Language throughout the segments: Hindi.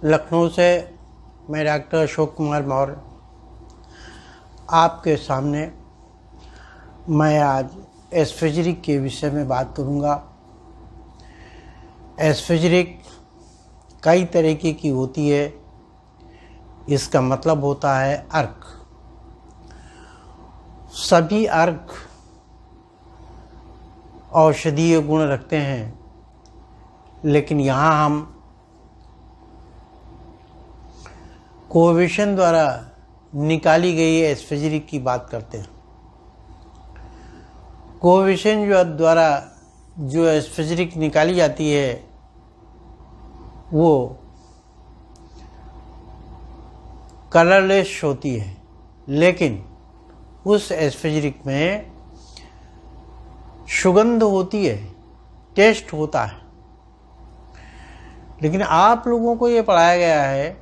लखनऊ से मैं डॉक्टर अशोक कुमार मौर्य आपके सामने मैं आज एस्फेजिरिक के विषय में बात करूंगा। एस्फेजिरिक कई तरीके की होती है। इसका मतलब होता है अर्क। सभी अर्क औषधीय गुण रखते हैं, लेकिन यहाँ हम कोविशन द्वारा निकाली गई एस्फेजिरिक की बात करते हैं। कोविशन द्वारा जो एस्फेजिरिक निकाली जाती है वो कलरलेस होती है, लेकिन उस एस्फेजिरिक में सुगंध होती है, टेस्ट होता है। लेकिन आप लोगों को ये पढ़ाया गया है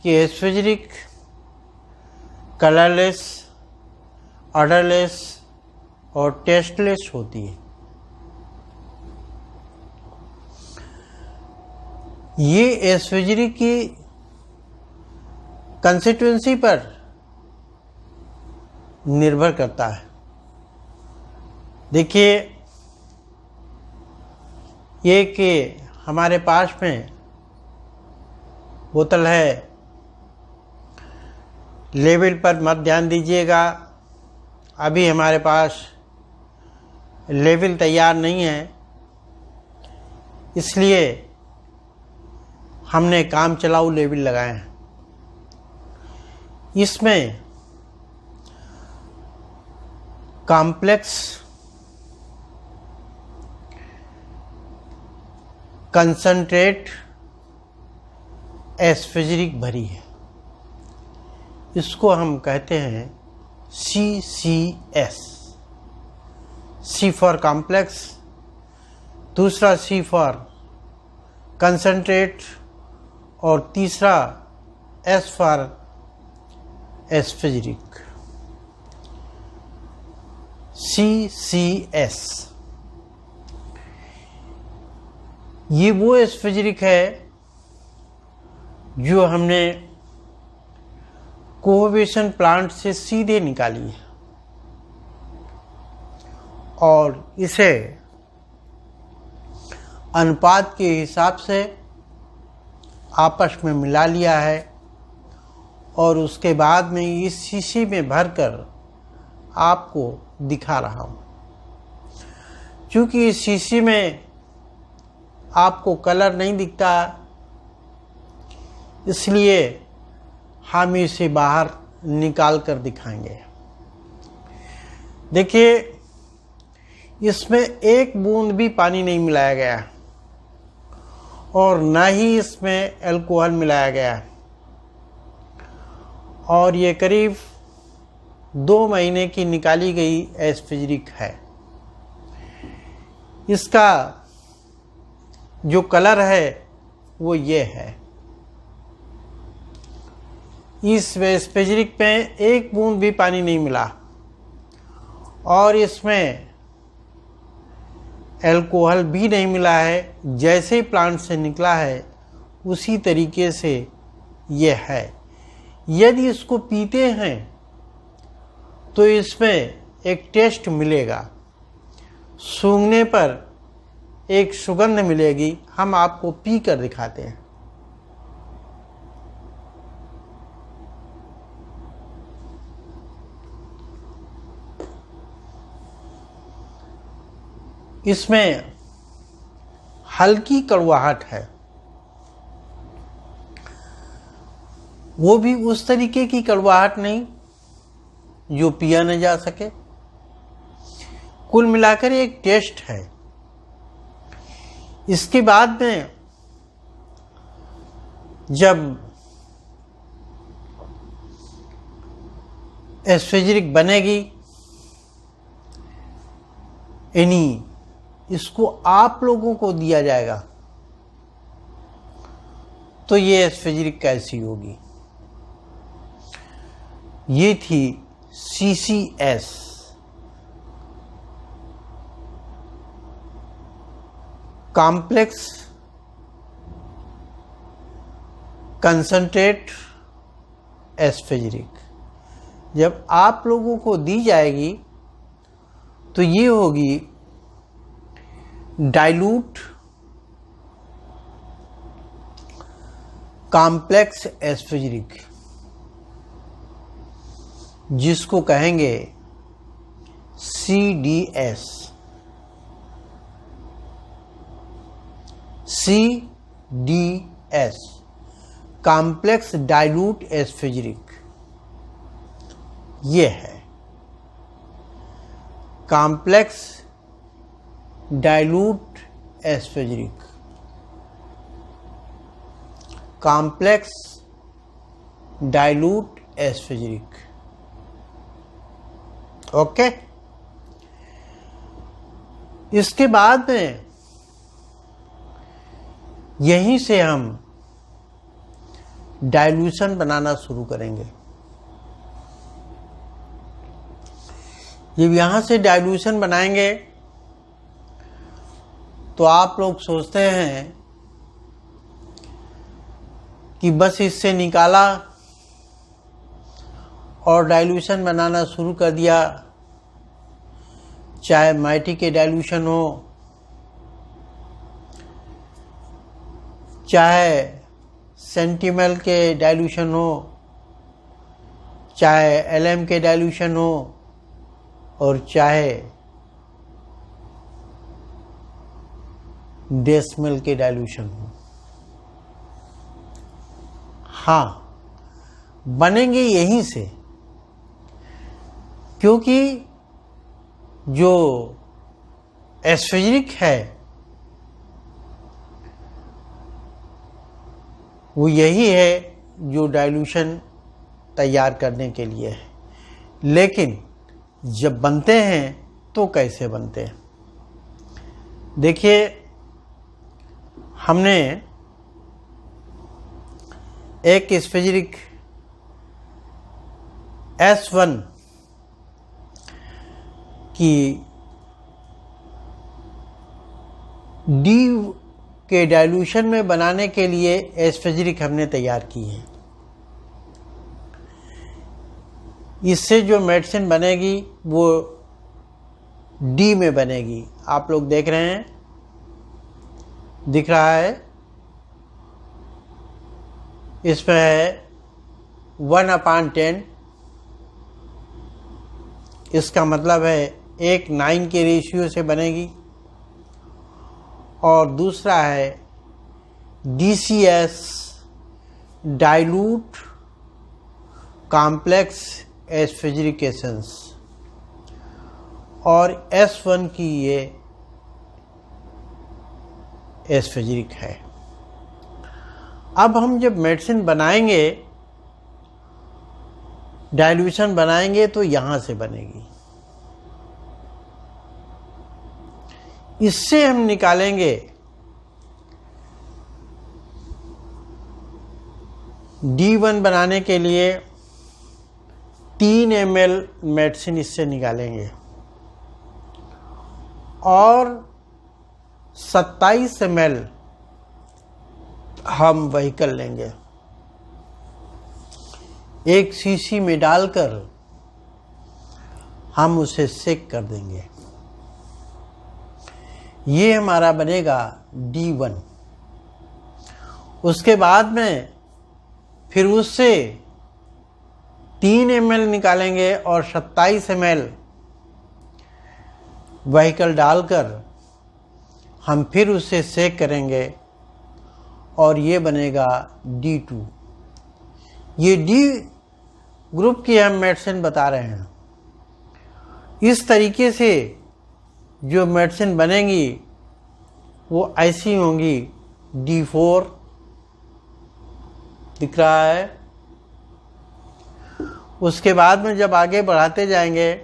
कि एस्फेजिरिक कलरलेस, ऑडरलेस और टेस्टलेस होती है। ये एस्फेजिरिक की कंसिस्टेंसी पर निर्भर करता है। देखिए, ये कि हमारे पास में बोतल है, लेबल पर मत ध्यान दीजिएगा। अभी हमारे पास लेबल तैयार नहीं है, इसलिए हमने काम चलाऊ लेबल लगाए हैं। इसमें कॉम्प्लेक्स कंसंट्रेट एस्फेजिरिक भरी है। इसको हम कहते हैं CCS। C फॉर कॉम्प्लेक्स, दूसरा C फॉर कंसंट्रेट और तीसरा S फॉर एस्फेजिरिक। CCS ये वो एस्फेजिरिक है जो हमने कोविशन प्लांट से सीधे निकाली है और इसे अनुपात के हिसाब से आपस में मिला लिया है और उसके बाद में इस शीशी में भरकर आपको दिखा रहा हूँ। क्योंकि इस शीशी में आपको कलर नहीं दिखता, इसलिए हम इसे बाहर निकाल कर दिखाएंगे। देखिए, इसमें एक बूंद भी पानी नहीं मिलाया गया और न ही इसमें अल्कोहल मिलाया गया और ये करीब 2 महीने की निकाली गई एस्फेजिरिक है। इसका जो कलर है वो ये है। इस एस्फेजिरिक में एक बूंद भी पानी नहीं मिला और इसमें अल्कोहल भी नहीं मिला है। जैसे प्लांट से निकला है उसी तरीके से यह है। यदि इसको पीते हैं तो इसमें एक टेस्ट मिलेगा, सूंघने पर एक सुगंध मिलेगी। हम आपको पी कर दिखाते हैं। इसमें हल्की कड़वाहट है, वो भी उस तरीके की कड़वाहट नहीं जो पिया न जा सके। कुल मिलाकर एक टेस्ट है। इसके बाद में जब एस्फेजिरिक बनेगी, यानी इसको आप लोगों को दिया जाएगा, तो ये एस्फेजिरिक कैसी होगी। ये थी CCS। कॉम्प्लेक्स कंसंट्रेट एस्फेरिक जब आप लोगों को दी जाएगी तो ये होगी डाइल्यूट कॉम्प्लेक्स एस्फेरिक, जिसको कहेंगे CDS। CDS complex dilute aspheric, ये है complex dilute aspheric. Complex dilute aspheric, okay. इसके बाद में यहीं से हम डाइल्यूशन बनाना शुरू करेंगे। जब यहां से डाइल्यूशन बनाएंगे तो आप लोग सोचते हैं कि बस इससे निकाला और डाइल्यूशन बनाना शुरू कर दिया, चाहे माइटी के डाइल्यूशन हो, चाहे सेंटिमल के डाइल्यूशन हो, चाहे LM के डाइल्यूशन हो, और चाहे डेसिमल के डाइल्यूशन हो। हाँ, बनेंगे यहीं से, क्योंकि जो एस्फेरिक है वो यही है जो डाइल्यूशन तैयार करने के लिए है। लेकिन जब बनते हैं तो कैसे बनते हैं? देखिए, हमने एक एस्फेरिक S1 की D के डाइल्यूशन में बनाने के लिए एस्फेरिक हमने तैयार की है। इससे जो मेडिसिन बनेगी वो D में बनेगी। आप लोग देख रहे हैं, दिख रहा है, इसमें है 1/10। इसका मतलब है 1:9 के रेशियो से बनेगी। और दूसरा है DCS डाइल्यूट कॉम्प्लेक्स एस्फेरिकेशंस, और S1 की ये एस्फेरिक है। अब हम जब मेडिसिन बनाएंगे, डाइल्यूशन बनाएंगे, तो यहां से बनेगी। इससे हम निकालेंगे D1 बनाने के लिए 3 ml मेडिसिन इससे निकालेंगे और 27 ml हम व्हीकल लेंगे। एक शीशी में डालकर हम उसे सेक कर देंगे। ये हमारा बनेगा D1। उसके बाद में फिर उससे 3 ml निकालेंगे और 27 ml व्हीकल डालकर हम फिर उससे सेक करेंगे और ये बनेगा D2। ये D ग्रुप की हम मेडिसिन बता रहे हैं। इस तरीके से जो मेडिसिन बनेंगी वो ऐसी होंगी। D4 दिख रहा है। उसके बाद में जब आगे बढ़ाते जाएंगे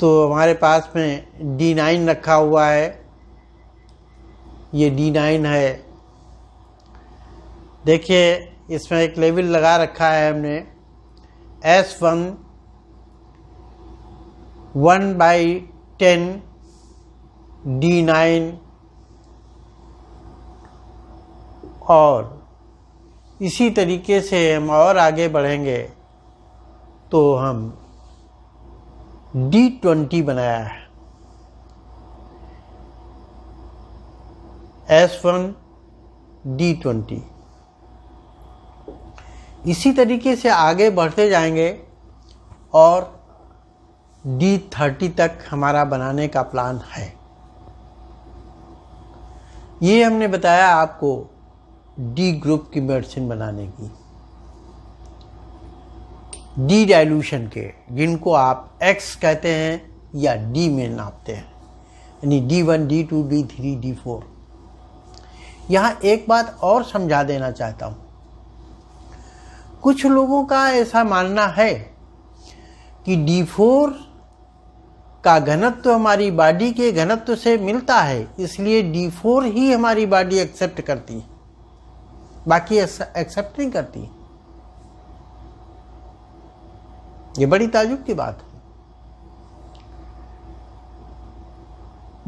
तो हमारे पास में D9 रखा हुआ है। ये D9 है। देखिए, इसमें एक लेवल लगा रखा है हमने। S1 1/10 D9 और इसी तरीके से हम और आगे बढ़ेंगे तो हम D20 बनाया है, S1 D20। इसी तरीके से आगे बढ़ते जाएंगे और D30 तक हमारा बनाने का प्लान है। ये हमने बताया आपको डी ग्रुप की मेडिसिन बनाने की, डी डाइल्यूशन के, जिनको आप X कहते हैं या D में नापते हैं, यानी D1, D2, D3, D4। यहाँ एक बात और समझा देना चाहता हूँ। कुछ लोगों का ऐसा मानना है कि D4 का घनत्व हमारी बॉडी के घनत्व से मिलता है, इसलिए D4 ही हमारी बॉडी एक्सेप्ट करती है, बाकी एक्सेप्ट नहीं करती। ये बड़ी ताज्जुब की बात है।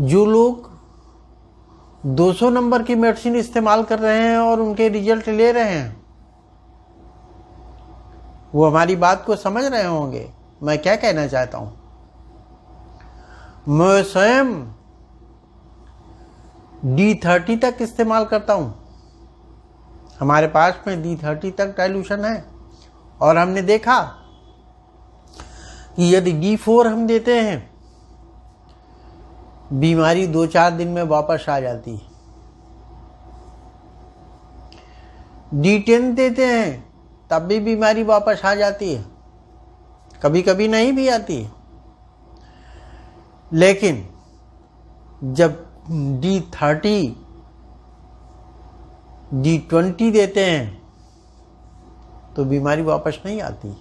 जो लोग 200 नंबर की मेडिसिन इस्तेमाल कर रहे हैं और उनके रिजल्ट ले रहे हैं, वो हमारी बात को समझ रहे होंगे मैं क्या कहना चाहता हूं। मैं स्वयं D30 तक इस्तेमाल करता हूं। हमारे पास में D30 तक डाइल्यूशन है और हमने देखा कि यदि D4 हम देते हैं, बीमारी 2-4 दिन में वापस आ जाती है। D10 देते हैं तब भी बीमारी वापस आ जाती है, कभी कभी नहीं भी आती है। लेकिन जब D30, D20 देते हैं तो बीमारी वापस नहीं आती।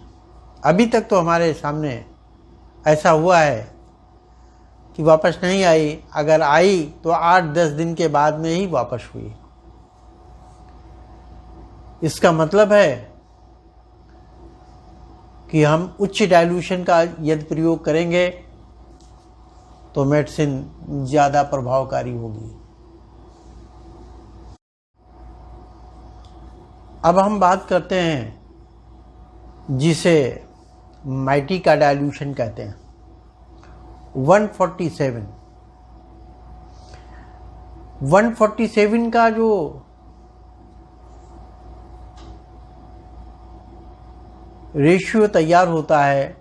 अभी तक तो हमारे सामने ऐसा हुआ है कि वापस नहीं आई, अगर आई तो 8-10 दिन के बाद में ही वापस हुई। इसका मतलब है कि हम उच्च डाइल्यूशन का यदि प्रयोग करेंगे तो मेडिसिन ज़्यादा प्रभावकारी होगी। अब हम बात करते हैं जिसे माइटी का डाइल्यूशन कहते हैं, 147 का जो रेशियो तैयार होता है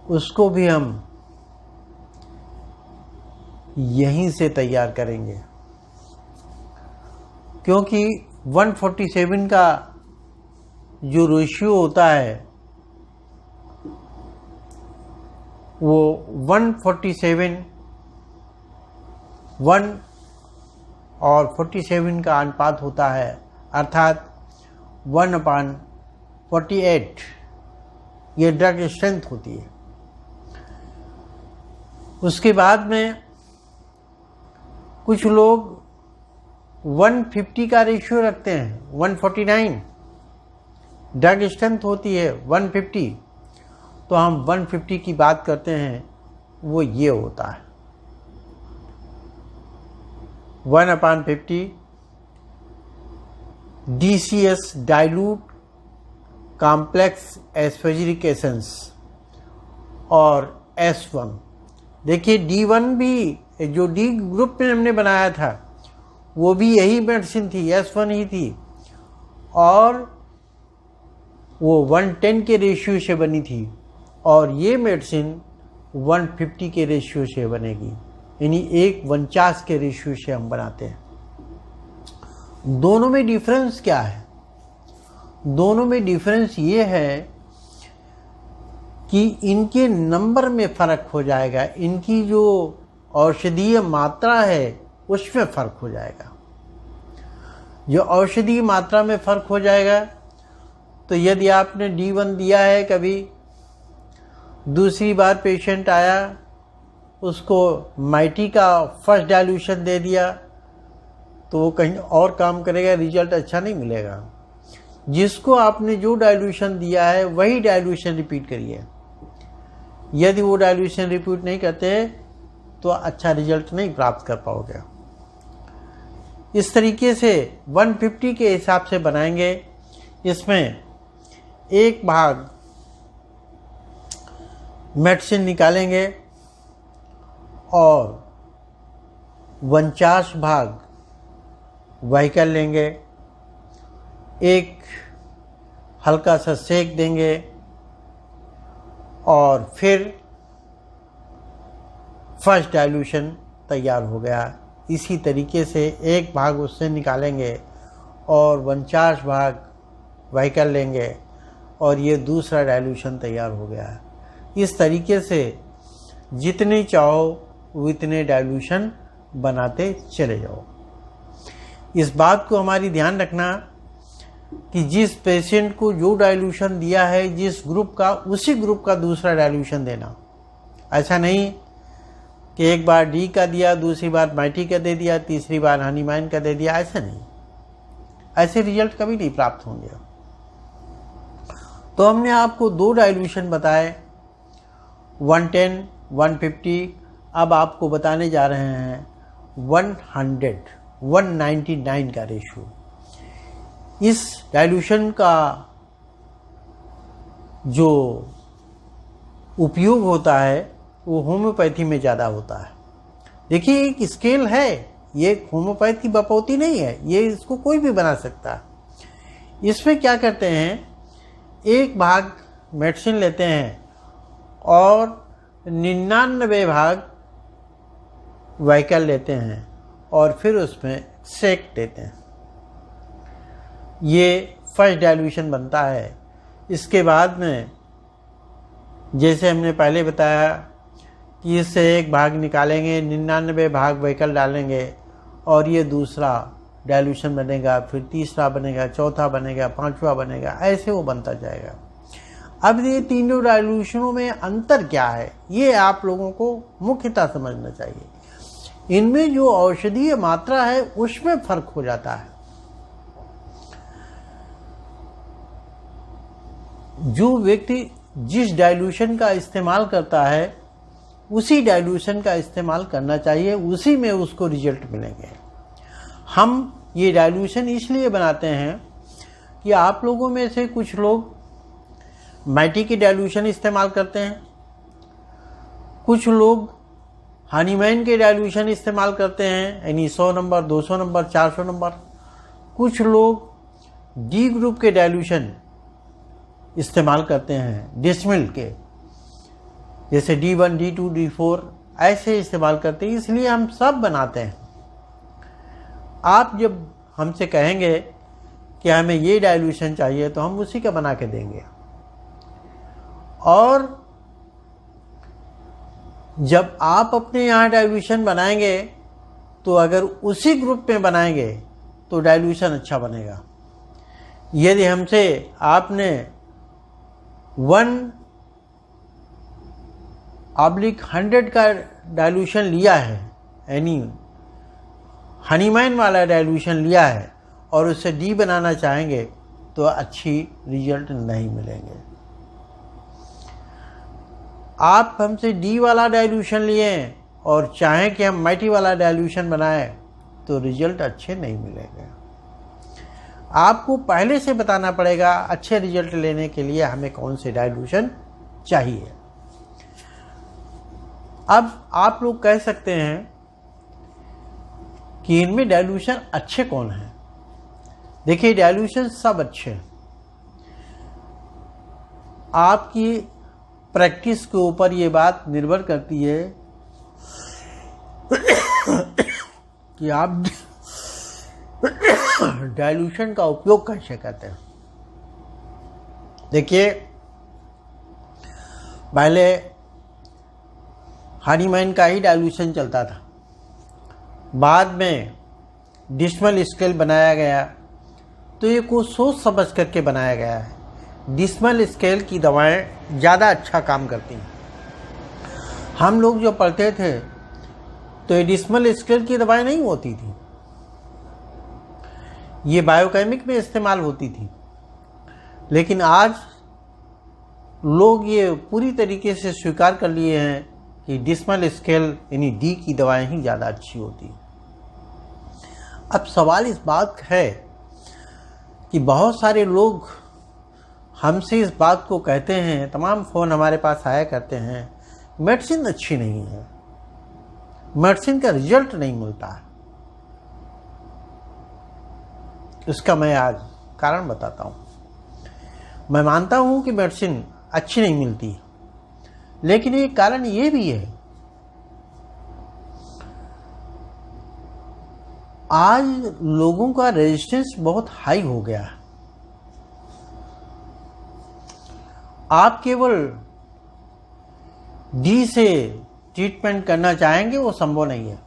उसको भी हम यहीं से तैयार करेंगे, क्योंकि 147 का जो रेशियो होता है वो 147 1 और 47 का अनुपात होता है, अर्थात 1/48 ये ड्रग स्ट्रेंथ होती है। उसके बाद में कुछ लोग 150 का रेशियो रखते हैं, 149 ड्रग स्ट्रेंथ होती है 150, तो हम 150 की बात करते हैं, वो ये होता है 1/50 DCS dilute complex aspheric essence और S1। देखिए D1 भी जो D ग्रुप में हमने बनाया था वो भी यही मेडिसिन थी, S1 ही थी, और वो 110 के रेशियो से बनी थी, और ये मेडिसिन 150 के रेशियो से बनेगी, यानी 1:49 के रेशियो से हम बनाते हैं। दोनों में डिफरेंस क्या है? दोनों में डिफरेंस ये है कि इनके नंबर में फ़र्क हो जाएगा, इनकी जो औषधीय मात्रा है उसमें फ़र्क हो जाएगा। जो औषधीय मात्रा में फ़र्क हो जाएगा, तो यदि आपने D1 दिया है, कभी दूसरी बार पेशेंट आया, उसको माइटी का फर्स्ट डाइल्यूशन दे दिया, तो वो कहीं और काम करेगा, रिजल्ट अच्छा नहीं मिलेगा। जिसको आपने जो डाइल्यूशन दिया है वही डाइल्यूशन रिपीट करिए। यदि वो डाइल्यूशन रिपीट नहीं करते तो अच्छा रिजल्ट नहीं प्राप्त कर पाओगे। इस तरीके से 150 के हिसाब से बनाएंगे। इसमें एक भाग मेडिसिन निकालेंगे और 49 भाग व्हीकल लेंगे, एक हल्का सा सेक देंगे और फिर फर्स्ट डाइल्यूशन तैयार हो गया। इसी तरीके से एक भाग उससे निकालेंगे और 49 भाग व्हीकल लेंगे और ये दूसरा डाइल्यूशन तैयार हो गया। इस तरीके से जितने चाहो उतने डाइल्यूशन बनाते चले जाओ। इस बात को हमारी ध्यान रखना कि जिस पेशेंट को जो डाइल्यूशन दिया है जिस ग्रुप का, उसी ग्रुप का दूसरा डाइल्यूशन देना। ऐसा नहीं कि एक बार डी का दिया, दूसरी बार माइटी का दे दिया, तीसरी बार हनीमैन का दे दिया, ऐसा नहीं। ऐसे रिजल्ट कभी नहीं प्राप्त होंगे। तो हमने आपको 2 डाइल्यूशन बताए, 110, 150। अब आपको बताने जा रहे हैं 100, 199 का रेशियो। इस डाइल्यूशन का जो उपयोग होता है वो होम्योपैथी में ज़्यादा होता है। देखिए एक स्केल है, ये होम्योपैथी बपौती नहीं है, ये इसको कोई भी बना सकता है। इसमें क्या करते हैं, एक भाग मेडिसिन लेते हैं और 99 भाग व्हीकल लेते हैं और फिर उसमें सेक देते हैं। ये फर्स्ट डाइल्यूशन बनता है। इसके बाद में जैसे हमने पहले बताया कि इससे एक भाग निकालेंगे, 99 भाग व्हीकल डालेंगे और ये दूसरा डाइल्यूशन बनेगा, फिर तीसरा बनेगा, चौथा बनेगा, पांचवा बनेगा, ऐसे वो बनता जाएगा। अब ये तीनों डाइल्यूशनों में अंतर क्या है, ये आप लोगों को मुख्यतः समझना चाहिए। इनमें जो औषधीय मात्रा है उसमें फर्क हो जाता है। जो व्यक्ति जिस डाइल्यूशन का इस्तेमाल करता है उसी डाइल्यूशन का इस्तेमाल करना चाहिए, उसी में उसको रिजल्ट मिलेंगे। हम ये डाइल्यूशन इसलिए बनाते हैं कि आप लोगों में से कुछ लोग माइटी की डाइल्यूशन इस्तेमाल करते हैं, कुछ लोग हनीमैन के डाइल्यूशन इस्तेमाल करते हैं, यानी 100 नंबर, 200 नंबर, 400 नंबर। कुछ लोग डी ग्रुप के डाइल्यूशन इस्तेमाल करते हैं, डिसमिल के, जैसे D1, D2, D4 ऐसे इस्तेमाल करते हैं। इसलिए हम सब बनाते हैं। आप जब हमसे कहेंगे कि हमें ये डाइल्यूशन चाहिए तो हम उसी का बना के देंगे। और जब आप अपने यहाँ डाइल्यूशन बनाएंगे तो अगर उसी ग्रुप में बनाएंगे तो डाइल्यूशन अच्छा बनेगा। यदि हमसे आपने 1/100 का डाइल्यूशन लिया है, यानी हनीमैन वाला डाइल्यूशन लिया है और उससे डी बनाना चाहेंगे तो अच्छी रिजल्ट नहीं मिलेंगे। आप हमसे डी वाला डाइल्यूशन लिए और चाहें कि हम माइटी वाला डाइल्यूशन बनाएं तो रिजल्ट अच्छे नहीं मिलेंगे। आपको पहले से बताना पड़ेगा अच्छे रिजल्ट लेने के लिए हमें कौन से डाइल्यूशन चाहिए। अब आप लोग कह सकते हैं कि इनमें डाइल्यूशन अच्छे कौन हैं। देखिए डाइल्यूशन सब अच्छे हैं, आपकी प्रैक्टिस के ऊपर ये बात निर्भर करती है कि आप डाइल्यूशन का उपयोग कैसे करते हैं। देखिए पहले हनीमैन का ही डाइल्यूशन चलता था, बाद में डिस्मल स्केल बनाया गया, तो ये कुछ सोच समझ करके बनाया गया है। डिस्मल स्केल की दवाएं ज़्यादा अच्छा काम करती हैं। हम लोग जो पढ़ते थे तो ये डिस्मल स्केल की दवाएं नहीं होती थी, ये बायोकेमिक में इस्तेमाल होती थी। लेकिन आज लोग ये पूरी तरीके से स्वीकार कर लिए हैं कि डिस्मल स्केल यानी डी की दवाएं ही ज़्यादा अच्छी होती हैं। अब सवाल इस बात का है कि बहुत सारे लोग हमसे इस बात को कहते हैं, तमाम फ़ोन हमारे पास आया करते हैं, मेडिसिन अच्छी नहीं है, मेडिसिन का रिजल्ट नहीं मिलता है। इसका मैं आज कारण बताता हूँ। मैं मानता हूँ कि मेडिसिन अच्छी नहीं मिलती, लेकिन एक कारण ये भी है, आज लोगों का रेजिस्टेंस बहुत हाई हो गया है। आप केवल डी से ट्रीटमेंट करना चाहेंगे वो संभव नहीं है।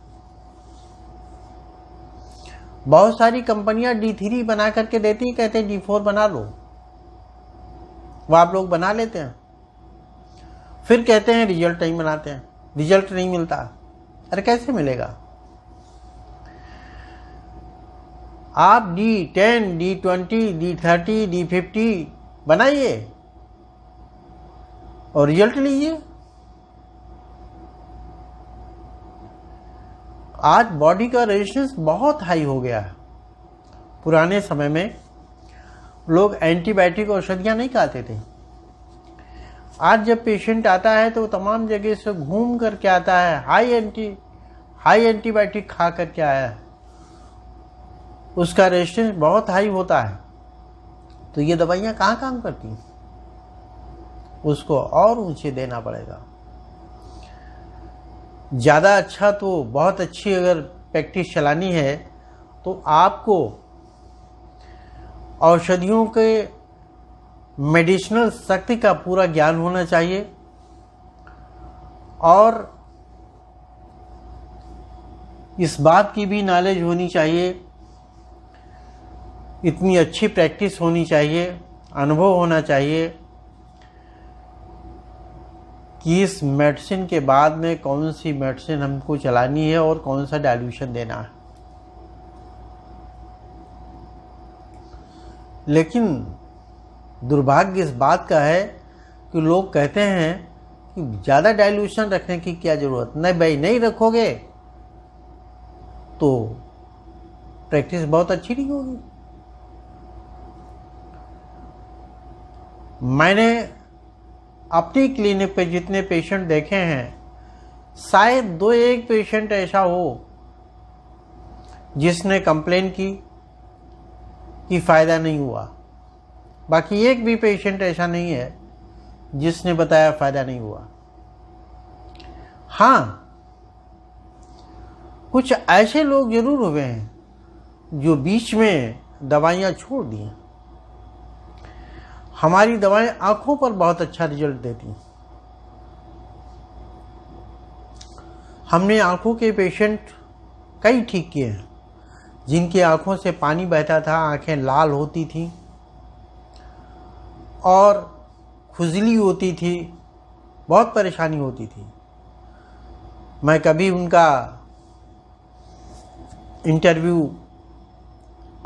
बहुत सारी कंपनियां D3 बना करके देती हैं, कहते हैं D4 बना लो, वो आप लोग बना लेते हैं, फिर कहते हैं रिजल्ट नहीं बनाते हैं, रिजल्ट नहीं मिलता। अरे कैसे मिलेगा? आप D10, D20, D30, D50 बनाइए और रिजल्ट लीजिए। आज बॉडी का रेजिस्टेंस बहुत हाई हो गया है। पुराने समय में लोग एंटीबायोटिक औषधियाँ नहीं खाते थे। आज जब पेशेंट आता है तो तमाम जगह से घूम करके आता है, हाई एंटीबायोटिक खा करके आया है, उसका रेजिस्टेंस बहुत हाई होता है। तो ये दवाइयाँ कहाँ काम करती हैं? उसको और ऊंचे देना पड़ेगा। ज़्यादा अच्छा तो बहुत अच्छी अगर प्रैक्टिस चलानी है तो आपको औषधियों के मेडिसिनल शक्ति का पूरा ज्ञान होना चाहिए और इस बात की भी नॉलेज होनी चाहिए, इतनी अच्छी प्रैक्टिस होनी चाहिए, अनुभव होना चाहिए कि इस मेडिसिन के बाद में कौन सी मेडिसिन हमको चलानी है और कौन सा डाइल्यूशन देना है। लेकिन दुर्भाग्य इस बात का है कि लोग कहते हैं कि ज़्यादा डाइल्यूशन रखने की क्या ज़रूरत। नहीं भाई, नहीं रखोगे तो प्रैक्टिस बहुत अच्छी नहीं होगी। मैंने अपनी क्लिनिक पे जितने पेशेंट देखे हैं, शायद 2-1 पेशेंट ऐसा हो जिसने कंप्लेन की कि फ़ायदा नहीं हुआ। बाकी एक भी पेशेंट ऐसा नहीं है जिसने बताया फ़ायदा नहीं हुआ। हाँ, कुछ ऐसे लोग ज़रूर हुए हैं जो बीच में दवाइयाँ छोड़ दी हैं। हमारी दवाएं आँखों पर बहुत अच्छा रिजल्ट देती हैं। हमने आँखों के पेशेंट कई ठीक किए हैं जिनकी आँखों से पानी बहता था, आँखें लाल होती थीं और खुजली होती थी, बहुत परेशानी होती थी। मैं कभी उनका इंटरव्यू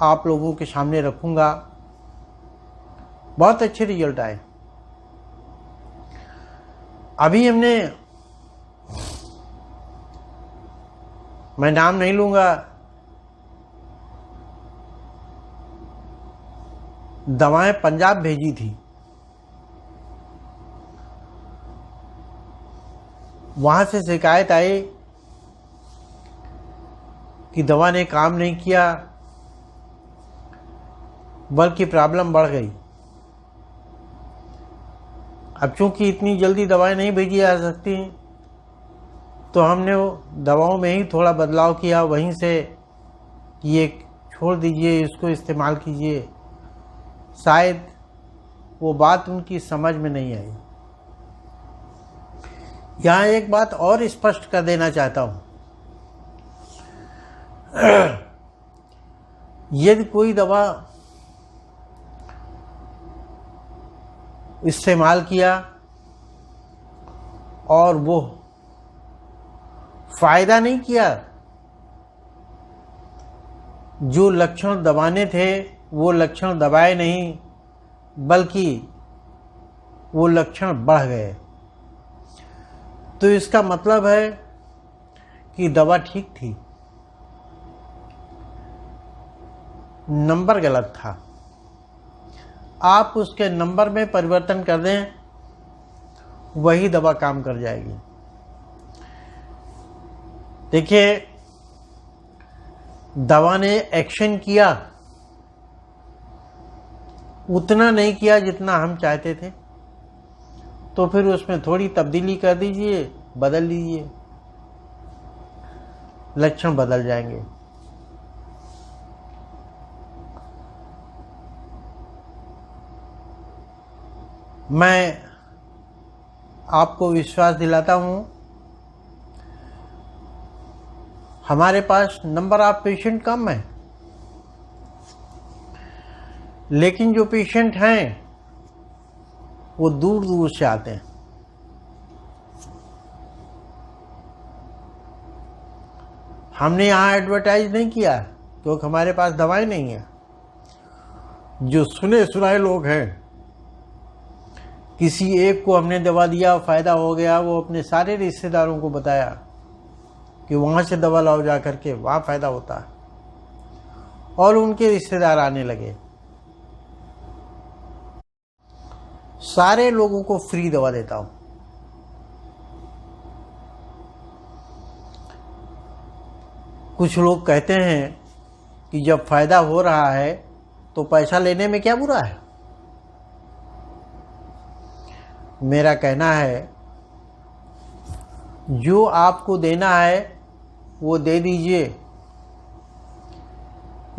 आप लोगों के सामने रखूँगा। बहुत अच्छे रिजल्ट आए। अभी मैं नाम नहीं लूँगा, दवाएं पंजाब भेजी थी, वहाँ से शिकायत आई कि दवा ने काम नहीं किया, बल्कि प्रॉब्लम बढ़ गई। अब चूंकि इतनी जल्दी दवाएं नहीं भेजी जा सकती, तो हमने वो दवाओं में ही थोड़ा बदलाव किया, वहीं से ये छोड़ दीजिए, इसको इस्तेमाल कीजिए। शायद वो बात उनकी समझ में नहीं आई। यहाँ एक बात और स्पष्ट कर देना चाहता हूँ, यदि कोई दवा इस्तेमाल किया और वो फायदा नहीं किया, जो लक्षण दबाने थे वो लक्षण दबाए नहीं, बल्कि वो लक्षण बढ़ गए, तो इसका मतलब है कि दवा ठीक थी। नंबर गलत था, आप उसके नंबर में परिवर्तन कर दें, वही दवा काम कर जाएगी। देखिए, दवा ने एक्शन किया, उतना नहीं किया जितना हम चाहते थे, तो फिर उसमें थोड़ी तब्दीली कर दीजिए, बदल लीजिए, लक्षण बदल जाएंगे। मैं आपको विश्वास दिलाता हूं, हमारे पास नंबर ऑफ पेशेंट कम है, लेकिन जो पेशेंट हैं वो दूर दूर से आते हैं। हमने यहाँ एडवर्टाइज नहीं किया क्योंकि हमारे पास दवाएं नहीं है। जो सुने सुनाए लोग हैं, किसी एक को हमने दवा दिया, फायदा हो गया, वो अपने सारे रिश्तेदारों को बताया कि वहां से दवा लाओ जा करके, वहां फायदा होता है, और उनके रिश्तेदार आने लगे। सारे लोगों को फ्री दवा देता हूं। कुछ लोग कहते हैं कि जब फायदा हो रहा है तो पैसा लेने में क्या बुरा है। मेरा कहना है, जो आपको देना है वो दे दीजिए,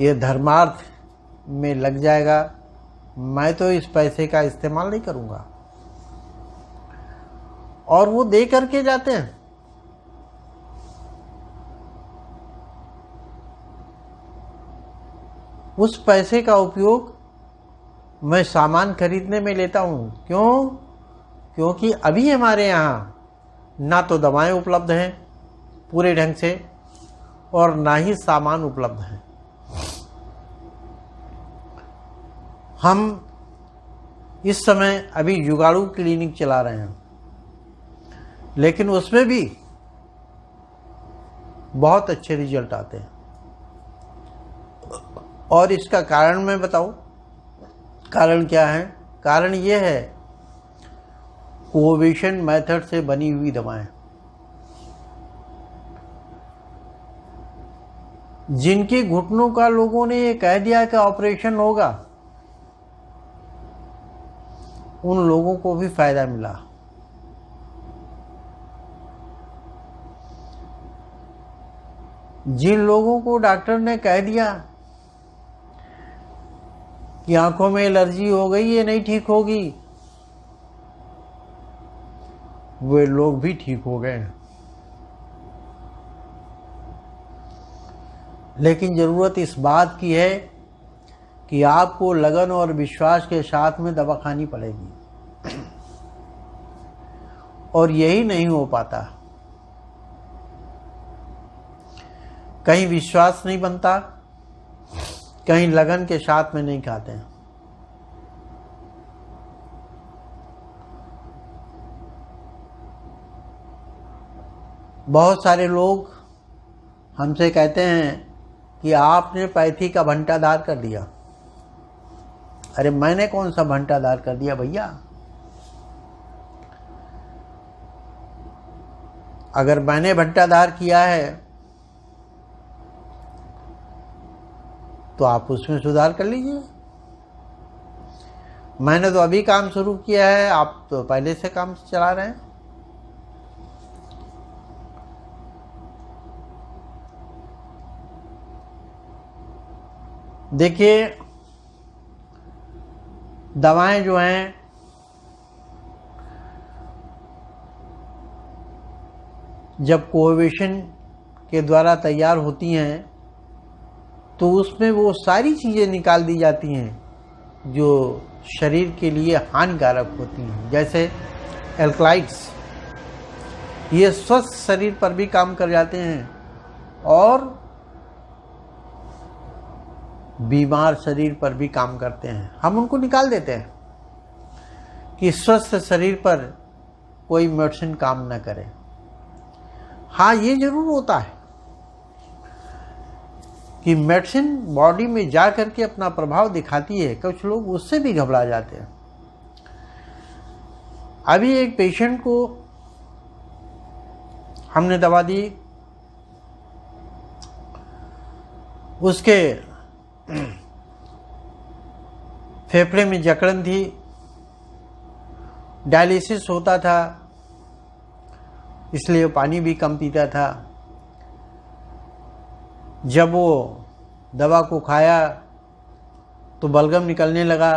ये धर्मार्थ में लग जाएगा। मैं तो इस पैसे का इस्तेमाल नहीं करूंगा। और वो दे करके जाते हैं। उस पैसे का उपयोग मैं सामान खरीदने में लेता हूं। क्यों? क्योंकि अभी हमारे यहाँ ना तो दवाएं उपलब्ध हैं पूरे ढंग से, और ना ही सामान उपलब्ध है। हम इस समय अभी जुगाड़ू क्लिनिक चला रहे हैं, लेकिन उसमें भी बहुत अच्छे रिजल्ट आते हैं। और इसका कारण मैं बताऊं, कारण क्या है? कारण यह है, कोविशन मेथड से बनी हुई दवाएं। जिनके घुटनों का लोगों ने ये कह दिया कि ऑपरेशन होगा, उन लोगों को भी फायदा मिला। जिन लोगों को डॉक्टर ने कह दिया कि आंखों में एलर्जी हो गई, ये नहीं ठीक होगी, वे लोग भी ठीक हो गए। लेकिन जरूरत इस बात की है कि आपको लगन और विश्वास के साथ में दवा खानी पड़ेगी, और यही नहीं हो पाता। कहीं विश्वास नहीं बनता, कहीं लगन के साथ में नहीं खाते हैं। बहुत सारे लोग हमसे कहते हैं कि आपने पैथी का भंटाधार कर दिया। अरे मैंने कौन सा भंटाधार कर दिया भैया? अगर मैंने भंटाधार किया है तो आप उसमें सुधार कर लीजिए। मैंने तो अभी काम शुरू किया है, आप तो पहले से काम चला रहे हैं। देखिए, दवाएं जो हैं जब कोविशन के द्वारा तैयार होती हैं तो उसमें वो सारी चीज़ें निकाल दी जाती हैं जो शरीर के लिए हानिकारक होती हैं, जैसे एल्कलाइड्स। ये स्वस्थ शरीर पर भी काम कर जाते हैं और बीमार शरीर पर भी काम करते हैं। हम उनको निकाल देते हैं कि स्वस्थ शरीर पर कोई मेडिसिन काम न करे। हाँ, ये जरूर होता है कि मेडिसिन बॉडी में जा करके अपना प्रभाव दिखाती है, कुछ लोग उससे भी घबरा जाते हैं। अभी एक पेशेंट को हमने दवा दी, उसके फेफड़े में जकड़न थी, डायलिसिस होता था, इसलिए वो पानी भी कम पीता था। जब वो दवा को खाया तो बलगम निकलने लगा,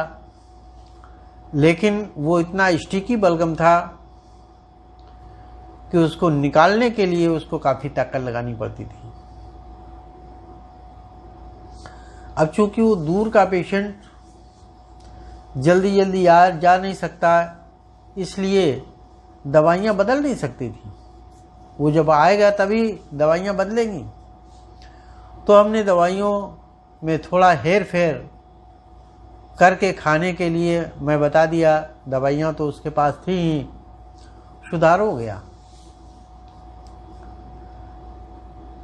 लेकिन वो इतना स्टिकी बलगम था कि उसको निकालने के लिए उसको काफ़ी ताकत लगानी पड़ती थी। अब चूंकि वो दूर का पेशेंट जल्दी जल्दी जा नहीं सकता, इसलिए दवाइयाँ बदल नहीं सकती थी। वो जब आएगा तभी दवाइयाँ बदलेंगी। तो हमने दवाइयों में थोड़ा हेर फेर करके खाने के लिए मैं बता दिया। दवाइयाँ तो उसके पास थी ही, सुधार हो गया।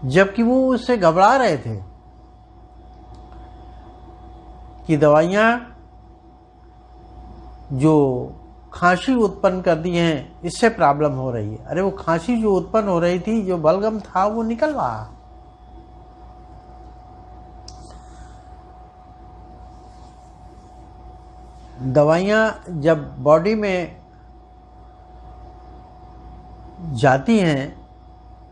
जबकि वो उससे घबरा रहे थे कि दवाइयाँ जो खांसी उत्पन्न कर दी हैं, इससे प्रॉब्लम हो रही है। अरे वो खांसी जो उत्पन्न हो रही थी, जो बलगम था, वो निकल रहा। दवाइयाँ जब बॉडी में जाती हैं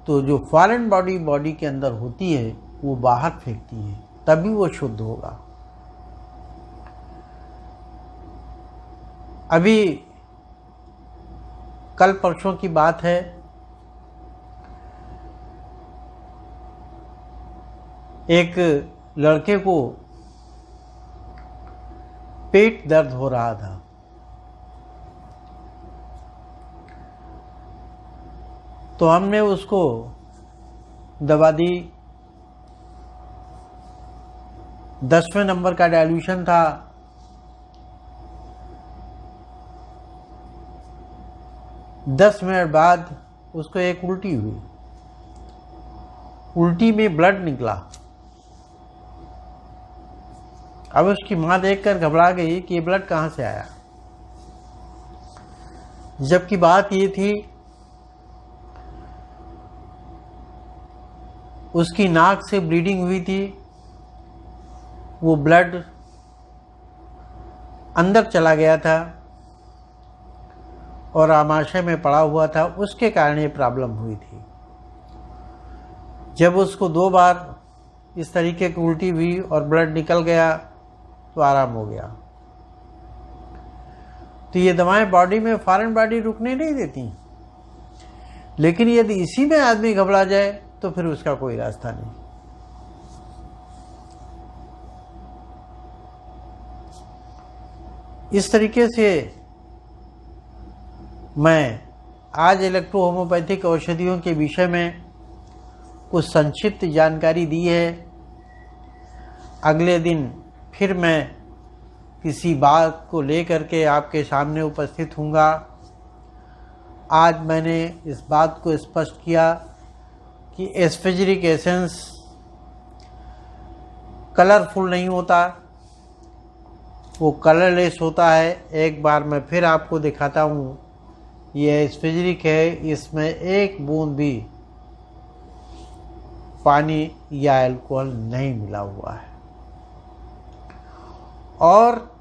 तो जो फॉरेन बॉडी के अंदर होती है वो बाहर फेंकती है, तभी वो शुद्ध होगा। अभी कल परसों की बात है, एक लड़के को पेट दर्द हो रहा था। तो हमने उसको दवा दी। 10वें नंबर का डाइल्यूशन था। दस मिनट बाद उसको एक उल्टी हुई। उल्टी में ब्लड निकला। अब उसकी माँ देखकर घबरा गई कि ये ब्लड कहाँ से आया। जबकि बात ये थी, उसकी नाक से ब्लीडिंग हुई थी, वो ब्लड अंदर चला गया था और आमाशय में पड़ा हुआ था, उसके कारण ये प्रॉब्लम हुई थी। जब उसको 2 बार इस तरीके की उल्टी हुई और ब्लड निकल गया तो आराम हो गया। तो ये दवाएं बॉडी में फॉरेन बॉडी रुकने नहीं देती, लेकिन यदि इसी में आदमी घबरा जाए तो फिर उसका कोई रास्ता नहीं। इस तरीके से मैं आज इलेक्ट्रो होम्योपैथिक औषधियों के विषय में कुछ संक्षिप्त जानकारी दी है। अगले दिन फिर मैं किसी बात को लेकर के आपके सामने उपस्थित हूँगा। आज मैंने इस बात को स्पष्ट किया कि एस्फेजरिक एसेंस कलरफुल नहीं होता, वो कलरलेस होता है। एक बार मैं फिर आपको दिखाता हूँ, ये एस्फेजरिक है, इसमें एक बूंद भी पानी या अल्कोहल नहीं मिला हुआ है। और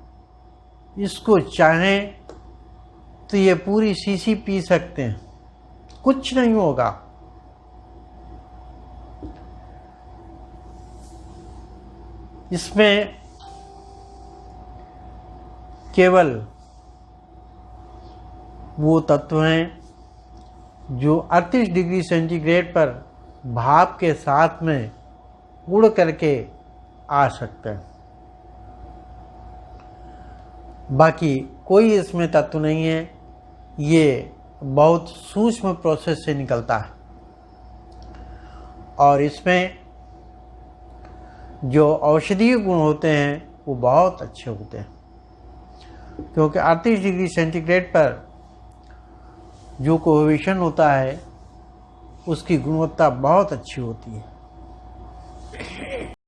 इसको चाहें तो ये पूरी शीशी पी सकते हैं, कुछ नहीं होगा। इसमें केवल वो तत्व हैं जो 38 डिग्री सेंटीग्रेड पर भाप के साथ में उड़ करके आ सकते हैं। बाकी कोई इसमें तत्व नहीं है। ये बहुत सूक्ष्म प्रोसेस से निकलता है और इसमें जो औषधीय गुण होते हैं वो बहुत अच्छे होते हैं, क्योंकि 38 डिग्री सेंटीग्रेड पर जो कोहेशन होता है उसकी गुणवत्ता बहुत अच्छी होती है।